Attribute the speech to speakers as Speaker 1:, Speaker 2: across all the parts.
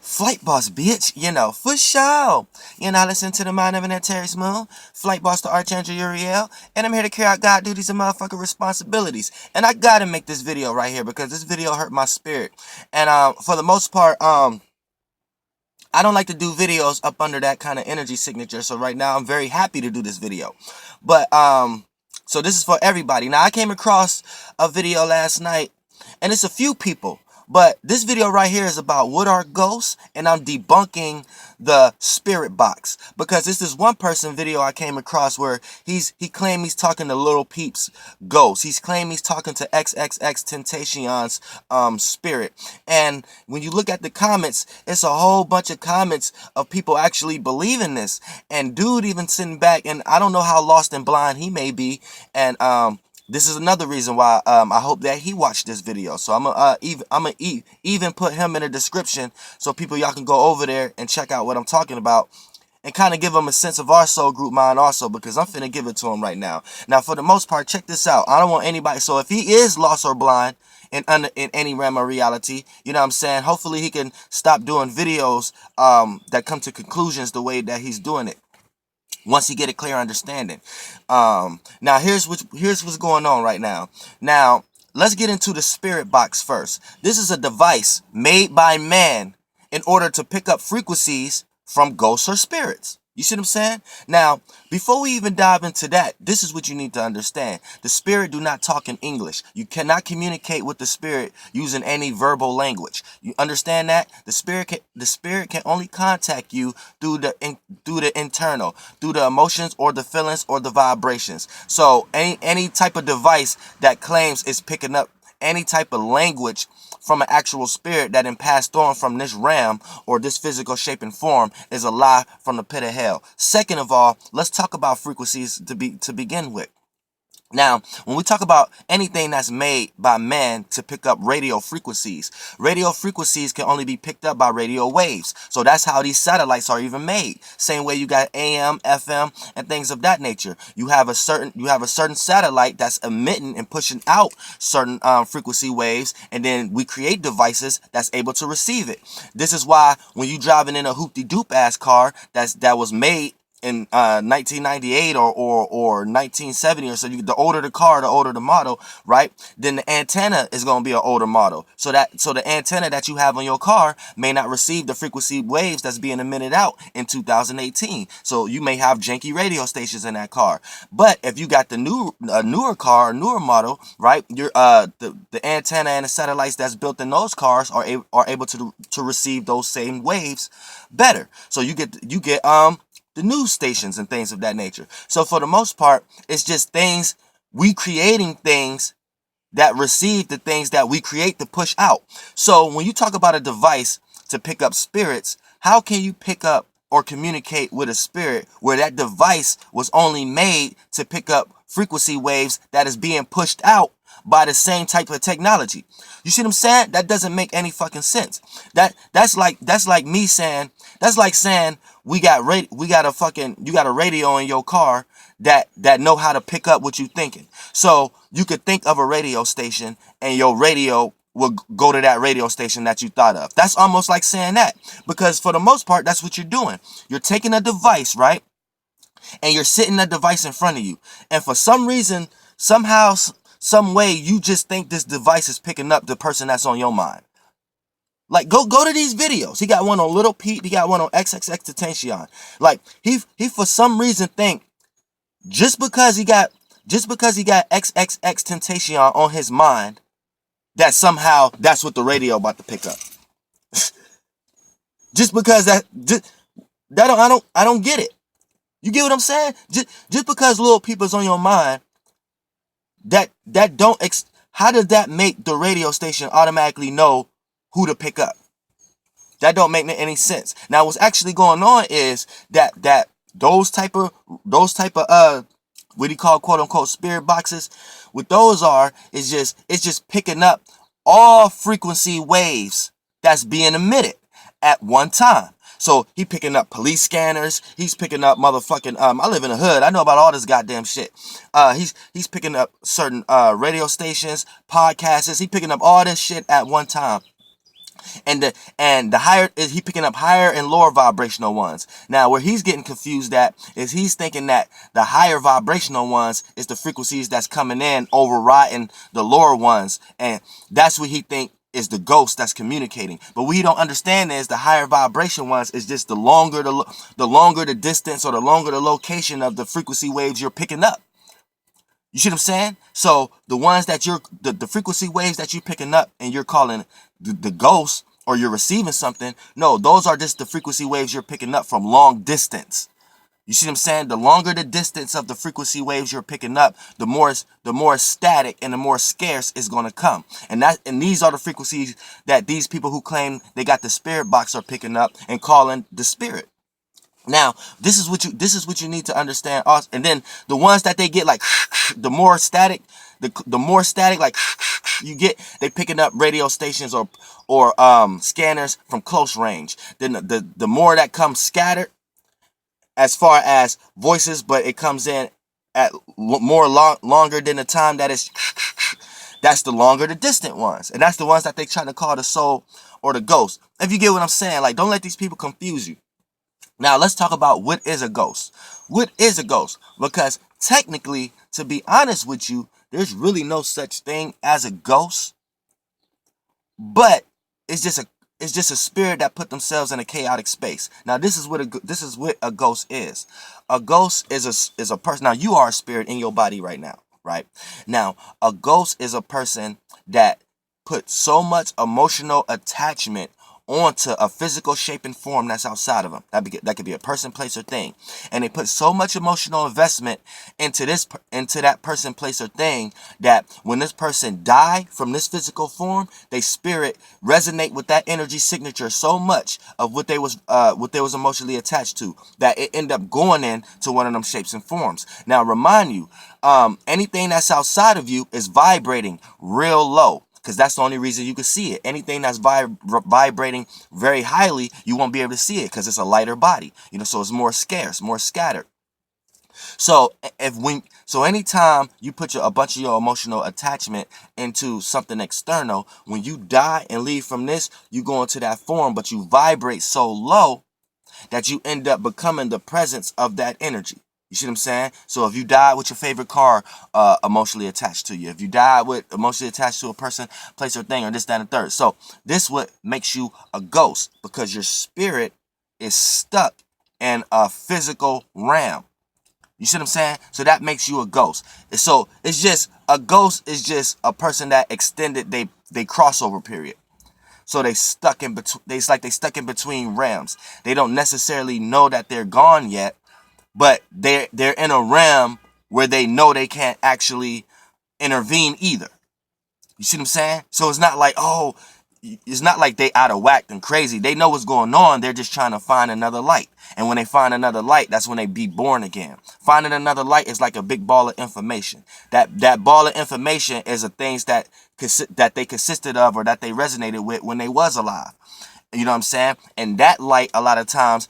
Speaker 1: Flight boss, bitch, for sure. Listen to the mind of an Terry Moon, flight boss to Archangel Uriel, and I'm here to carry out God duties and motherfucking responsibilities. And I gotta make this video right here because this video hurt my spirit. And for the most part, I don't like to do videos up under that kind of energy signature. So right now I'm very happy to do this video. But so this is for everybody. Now I came across a video last night, and it's a few people. But this video right here is about what are ghosts, and I'm debunking the spirit box. Because this is one person video I came across where he claimed he's talking to Little Peep's ghost. He's claimed he's talking to XXX Tentacion's spirit. And when you look at the comments, it's a whole bunch of comments of people actually believing this. And dude even sitting back, and I don't know how lost and blind he may be, and this is another reason why I hope that he watched this video. So I'm gonna even put him in the description so people y'all can go over there and check out what I'm talking about and kind of give him a sense of our soul group mind also, because I'm finna give it to him right now. Now, for the most part, check this out. I don't want anybody. So if he is lost or blind in any realm of reality, you know what I'm saying? Hopefully he can stop doing videos that come to conclusions the way that he's doing it, once you get a clear understanding. Now here's what's going on right now. Now let's get into the spirit box first. This is a device made by man in order to pick up frequencies from ghosts or spirits. You see what I'm saying? Now, before we even dive into that, this is what you need to understand. The spirit do not talk in English. You cannot communicate with the spirit using any verbal language. You understand that? The spirit can only contact you through the internal, through the emotions or the feelings or the vibrations. So any type of device that claims it's picking up any type of language from an actual spirit that then passed on from this realm or this physical shape and form is a lie from the pit of hell. Second of all, let's talk about frequencies to begin with. Now, when we talk about anything that's made by man to pick up radio frequencies can only be picked up by radio waves. So that's how these satellites are even made. Same way you got AM, FM, and things of that nature. You have a certain satellite that's emitting and pushing out certain frequency waves, and then we create devices that's able to receive it. This is why when you driving in a hoopty-doop ass car that was made in 1998 or 1970 or so, the older the car, the older the model, right? Then the antenna is going to be an older model. So the antenna that you have on your car may not receive the frequency waves that's being emitted out in 2018. So you may have janky radio stations in that car. But if you got the newer car, newer model, right? The antenna and the satellites that's built in those cars are able to receive those same waves better. So you get the news stations and things of that nature. So for the most part, it's just we creating things that receive the things that we create to push out. So when you talk about a device to pick up spirits, how can you pick up or communicate with a spirit where that device was only made to pick up frequency waves that is being pushed out by the same type of technology? You see what I'm saying? That doesn't make any fucking sense. That's like me saying, you got a radio in your car that know how to pick up what you thinking. So you could think of a radio station and your radio will go to that radio station that you thought of. That's almost like saying that, because for the most part, that's what you're doing. You're taking a device, right? And you're sitting that device in front of you. And for some reason, somehow, some way, you just think this device is picking up the person that's on your mind. Like, go to these videos. He got one on Little Pete. He got one on XXX Tentacion. Like, he for some reason think just because he got XXX Tentacion on his mind, that somehow that's what the radio about to pick up. Just because I don't get it. You get what I'm saying? Just because Little People's on your mind, how does that make the radio station automatically know who to pick up? That don't make any sense. Now, what's actually going on is that those type of what do you call, quote unquote, spirit boxes? What those are is just picking up all frequency waves that's being emitted at one time. So he picking up police scanners. He's picking up motherfucking I live in the hood. I know about all this goddamn shit. He's picking up certain radio stations, podcasts. He's picking up all this shit at one time. And the higher is he picking up higher and lower vibrational ones. Now where he's getting confused at is he's thinking that the higher vibrational ones is the frequencies that's coming in overriding the lower ones, and that's what he think is the ghost that's communicating. But what he don't understand is the higher vibration ones is just the longer the distance or the longer the location of the frequency waves you're picking up. You see what I'm saying? So the ones that the frequency waves that you're picking up and you're calling the ghost, or you're receiving something, no, those are just the frequency waves you're picking up from long distance. You see what I'm saying? The longer the distance of the frequency waves you're picking up, the more static and the more scarce it's gonna come. And these are the frequencies that these people who claim they got the spirit box are picking up and calling the spirit. Now, this is what you need to understand. Also, and then the ones that they get like the more static, the more static like you get, they picking up radio stations or scanners from close range. Then the more that comes scattered as far as voices, but it comes in at longer than the time that is. That's the longer the distant ones, and that's the ones that they trying to call the soul or the ghost. If you get what I'm saying, like, don't let these people confuse you. Now, let's talk about what is a ghost. What is a ghost? Because technically, to be honest with you, there's really no such thing as a ghost. But it's just a spirit that put themselves in a chaotic space. Now, this is what a ghost is. A ghost is a person. Now, you are a spirit in your body right now, right? Now, a ghost is a person that put so much emotional attachment onto a physical shape and form that's outside of them. That could be a person, place, or thing. And they put so much emotional investment into that person, place, or thing that when this person die from this physical form, they spirit resonate with that energy signature so much of what they was emotionally attached to, that it end up going into one of them shapes and forms. Now, remind you, anything that's outside of you is vibrating real low, because that's the only reason you can see it. Anything that's vibrating very highly, you won't be able to see it because it's a lighter body. So it's more scarce, more scattered. So anytime you put a bunch of your emotional attachment into something external, when you die and leave from this, you go into that form, but you vibrate so low that you end up becoming the presence of that energy. You see what I'm saying? So if you died with your favorite car emotionally attached to you, if you died with emotionally attached to a person, place, or thing, or this, that, and third. So this what makes you a ghost, because your spirit is stuck in a physical realm. You see what I'm saying? So that makes you a ghost. So it's just, a ghost is just a person that extended they crossover period. So they stuck in between. It's like they stuck in between realms. They don't necessarily know that they're gone yet, but they're in a realm where they know they can't actually intervene either. You see what I'm saying? So it's not like, it's not like they out of whack and crazy. They know what's going on. They're just trying to find another light. And when they find another light, that's when they be born again. Finding another light is like a big ball of information. That ball of information is the things that they consisted of, or that they resonated with when they was alive. You know what I'm saying? And that light, a lot of times,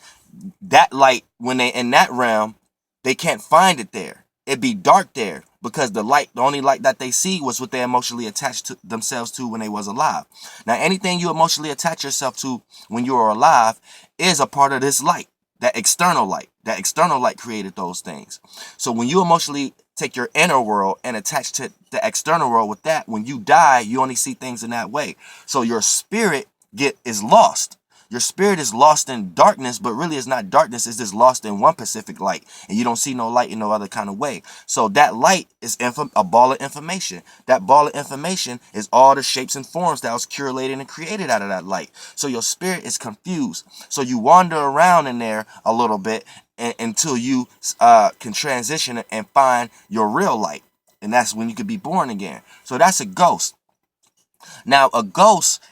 Speaker 1: that light, when they in that realm, they can't find it there. It'd be dark there, because the only light that they see was what they emotionally attached to themselves to when they was alive. Now, anything you emotionally attach yourself to when you are alive is a part of this light, that external light. That external light created those things. So when you emotionally take your inner world and attach to the external world with that, when you die, you only see things in that way. So your spirit is lost. Your spirit is lost in darkness, but really it's not darkness. It's just lost in one Pacific light, and you don't see no light in no other kind of way. So that light is a ball of information. That ball of information is all the shapes and forms that was curated and created out of that light. So your spirit is confused. So you wander around in there a little bit until you can transition and find your real light. And that's when you could be born again. So that's a ghost. Now, a ghost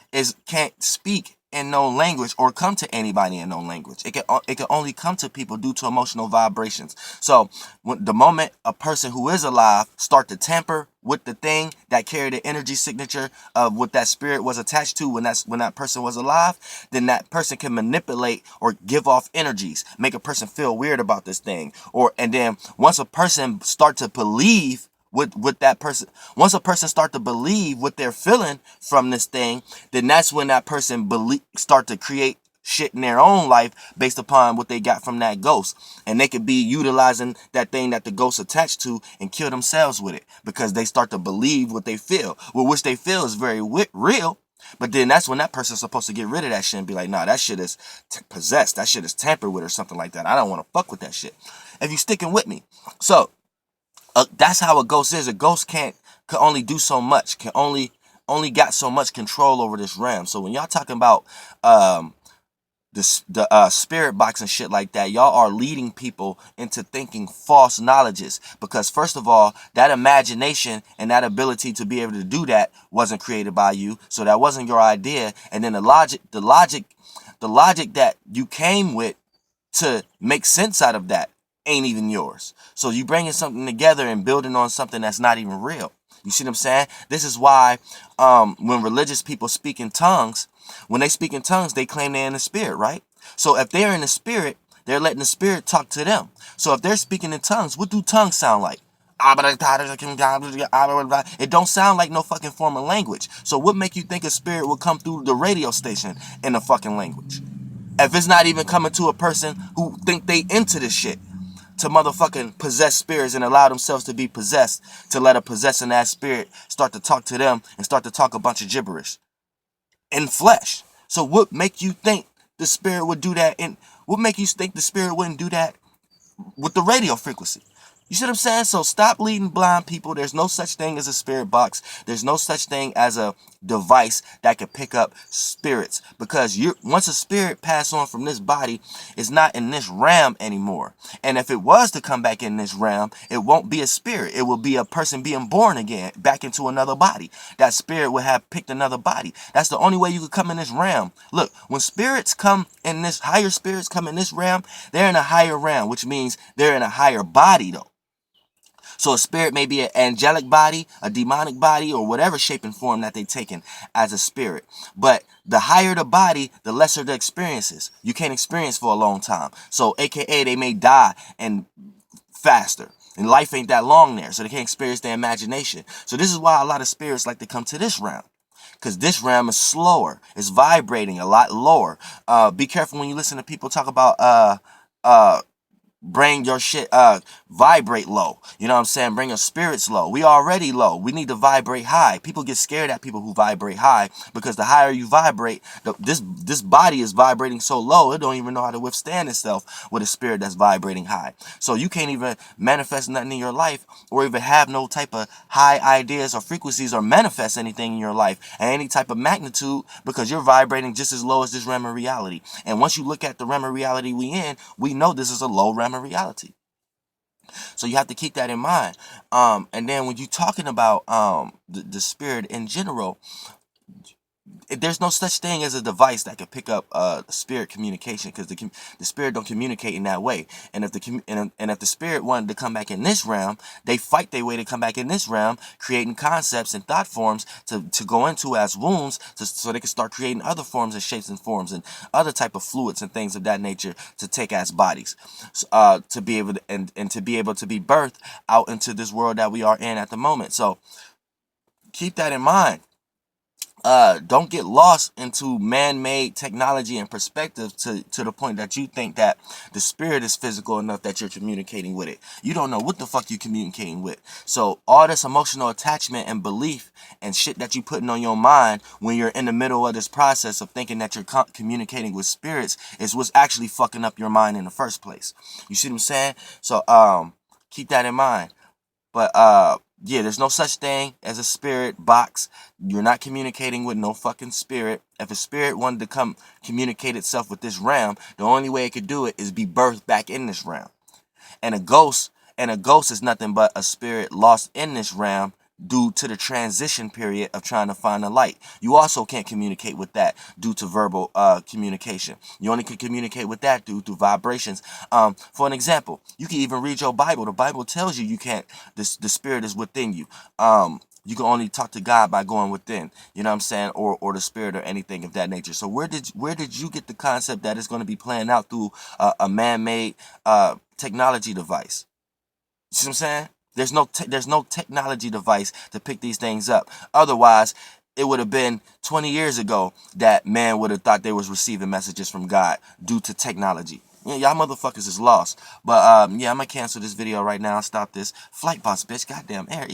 Speaker 1: can't speak in no language or come to anybody in no language. It can only come to people due to emotional vibrations. So the moment a person who is alive start to tamper with the thing that carried the energy signature of what that spirit was attached to when that person was alive, then that person can manipulate or give off energies, make a person feel weird about this thing. And then once a person start to believe what that person, once a person start to believe what they're feeling from this thing, then that's when that person start to create shit in their own life based upon what they got from that ghost. And they could be utilizing that thing that the ghost attached to and kill themselves with it because they start to believe what they feel, well, which they feel is very real. But then that's when that person's supposed to get rid of that shit and be like, nah, that shit is possessed. That shit is tampered with or something like that. I don't want to fuck with that shit. If you sticking with me. So that's how a ghost is. A ghost can only do so much, can only got so much control over this realm. So when y'all talking about the spirit box and shit like that, y'all are leading people into thinking false knowledges, because first of all, that imagination and that ability to be able to do that wasn't created by you, so that wasn't your idea. And then the logic that you came with to make sense out of that ain't even yours. So you bringing something together and building on something that's not even real. You see what I'm saying? This is why when religious people speak in tongues, when they speak in tongues, they claim they're in the spirit, right? So if they're in the spirit, they're letting the spirit talk to them. So if they're speaking in tongues, what do tongues sound like? It don't sound like no fucking form of language. So what make you think a spirit will come through the radio station in a fucking language? If it's not even coming to a person who think they into this shit, to motherfucking possess spirits and allow themselves to be possessed, to let a possessing ass spirit start to talk to them and start to talk a bunch of gibberish in flesh. So what make you think the spirit would do that? And what make you think the spirit wouldn't do that with the radio frequency? You see what I'm saying? So stop leading blind people. There's no such thing as a spirit box. There's no such thing as a device that can pick up spirits, because once a spirit pass on from this body, it's not in this realm anymore. And if it was to come back in this realm, it won't be a spirit. It will be a person being born again back into another body. That spirit would have picked another body. That's the only way you could come in this realm. Look, when spirits come in this, higher spirits come in this realm, they're in a higher realm, which means they're in a higher body though. So a spirit may be an angelic body, a demonic body, or whatever shape and form that they taken as a spirit. But the higher the body, the lesser the experiences. You can't experience for a long time. So AKA they may die and faster. And life ain't that long there. So they can't experience their imagination. So this is why a lot of spirits like to come to this realm. Because this realm is slower. It's vibrating a lot lower. Be careful when you listen to people talk about bring your shit vibrate low. You know what I'm saying? Bring your spirits low. We already low. We need to vibrate high. People get scared at people who vibrate high, because the higher you vibrate, this body is vibrating so low it don't even know how to withstand itself with a spirit that's vibrating high. So you can't even manifest nothing in your life, or even have no type of high ideas or frequencies, or manifest anything in your life at any type of magnitude, because you're vibrating just as low as this realm of reality. And once you look at the realm of reality we in, we know this is a low realm of reality. So you have to keep that in mind. And then when you're talking about the spirit in general, there's no such thing as a device that can pick up spirit communication, because the spirit don't communicate in that way. And if the spirit wanted to come back in this realm, they fight their way to come back in this realm, creating concepts and thought forms to go into as wounds, so they can start creating other forms and shapes and forms and other type of fluids and things of that nature to take as bodies, to be able to, and to be able to be birthed out into this world that we are in at the moment. So keep that in mind. Don't get lost into man-made technology and perspective to the point that you think that the spirit is physical enough that you're communicating with it. You don't know what the fuck you're communicating with. So all this emotional attachment and belief and shit that you putting on your mind when you're in the middle of this process of thinking that you're communicating with spirits is what's actually fucking up your mind in the first place. You see what I'm saying? So keep that in mind. But yeah, there's no such thing as a spirit box. You're not communicating with no fucking spirit. If a spirit wanted to come communicate itself with this realm, the only way it could do it is be birthed back in this realm. And a ghost is nothing but a spirit lost in this realm due to the transition period of trying to find the light. You also can't communicate with that due to verbal communication. You only can communicate with that through vibrations. For an example, you can even read your Bible. The Bible tells you you can't, the spirit is within you. You can only talk to God by going within, you know what I'm saying, or the spirit or anything of that nature. So where did you get the concept that it's going to be playing out through a man-made technology device? You see what I'm saying? There's no technology device to pick these things up. Otherwise, it would have been 20 years ago that man would have thought they was receiving messages from God due to technology. Yeah, y'all motherfuckers is lost. But yeah, I'm gonna cancel this video right now. Stop this. Flight boss, bitch. Goddamn air.